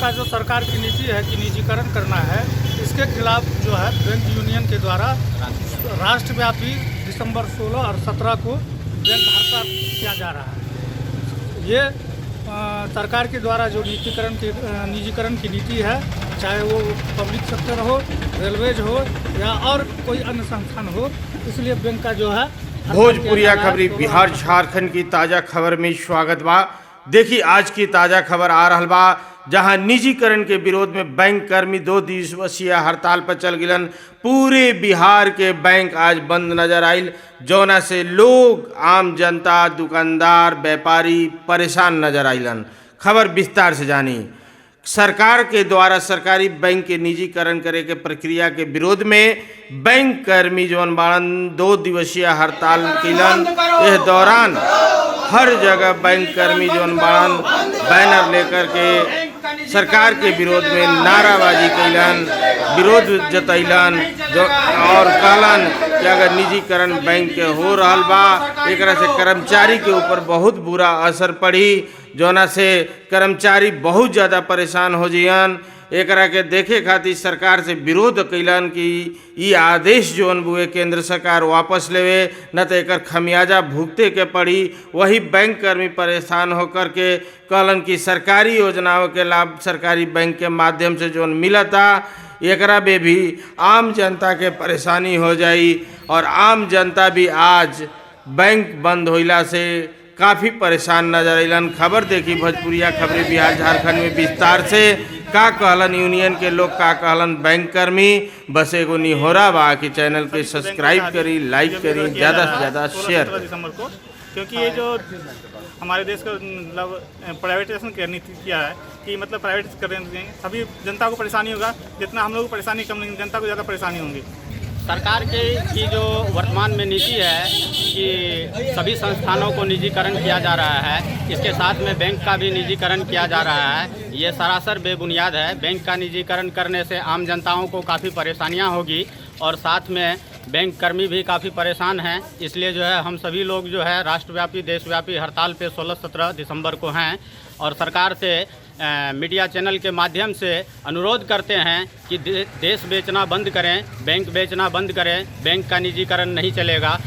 का जो सरकार की नीति है कि निजीकरण करना है, इसके खिलाफ जो है बैंक यूनियन के द्वारा राष्ट्रव्यापी दिसंबर 16 और 17 को बैंक हड़ताल किया जा रहा है। ये सरकार के द्वारा जो निजीकरण की नीति है, चाहे वो पब्लिक सेक्टर हो, रेलवेज हो या और कोई अन्य संस्थान हो, इसलिए बैंक का जो है भोजपुरिया खबरी बिहार झारखंड की ताज़ा खबर में स्वागत बा। देखी आज की ताज़ा खबर आ रहल बा, जहां निजीकरण के विरोध में बैंक कर्मी 2 दिवसीय हड़ताल पर चल गिलन। पूरे बिहार के बैंक आज बंद नजर आयल, जौना से लोग, आम जनता, दुकानदार, व्यापारी परेशान नजर आइलन। खबर विस्तार से जानी। सरकार के द्वारा सरकारी बैंक के निजीकरण करे के प्रक्रिया के विरोध में बैंक कर्मी जौन बाड़न 2 दिवसीय हड़ताल किलन। इस दौरान हर जगह बैंक कर्मी जौन बाड़न बैनर लेकर के सरकार के विरोध में नाराबाजी कैलन, विरोध जतैलन और कहलन कि अगर निजीकरण बैंक के हो रहल बा, एकरा से कर्मचारी के ऊपर बहुत बुरा असर पड़ी, जौना से कर्मचारी बहुत ज़्यादा परेशान हो जियन। एकरा के देखे खातिर सरकार से विरोध कैलन कि ये आदेश जौन बुए केंद्र सरकार वापस लेवे, न तो एकर खमियाजा भुगते के पड़ी। वही बैंक कर्मी परेशान होकर के कहलन कि सरकारी योजनाओं के लाभ सरकारी बैंक के माध्यम से जौन मिलता, एकरा में भी आम जनता के परेशानी हो जाई और आम जनता भी आज बैंक बंद होइला से काफ़ी परेशान नजर अलन। खबर देखी भोजपुरिया खबरी बिहार झारखंड में विस्तार से का कहलन यूनियन के लोग, का कहलन बैंक कर्मी। बस एगो निहोरा बा कि चैनल के सब्सक्राइब करी, लाइक करी, ज़्यादा से ज़्यादा शेयर। दिसंबर को, क्योंकि ये जो हमारे देश का मतलब प्राइवेटाइजेशन की नीति किया है कि मतलब प्राइवेट करेंगे, सभी जनता को परेशानी होगा। जितना हम लोग को परेशानी कम नहीं, जनता को ज़्यादा परेशानी होगी। सरकार की जो वर्तमान में नीति है कि सभी संस्थानों को निजीकरण किया जा रहा है, इसके साथ में बैंक का भी निजीकरण किया जा रहा है, ये सरासर बेबुनियाद है। बैंक का निजीकरण करने से आम जनताओं को काफ़ी परेशानियां होगी और साथ में बैंक कर्मी भी काफ़ी परेशान हैं। इसलिए जो है हम सभी लोग जो है राष्ट्रव्यापी देशव्यापी हड़ताल पे 16-17 दिसंबर को हैं और सरकार से मीडिया चैनल के माध्यम से अनुरोध करते हैं कि देश बेचना बंद करें, बैंक बेचना बंद करें, बैंक का निजीकरण नहीं चलेगा।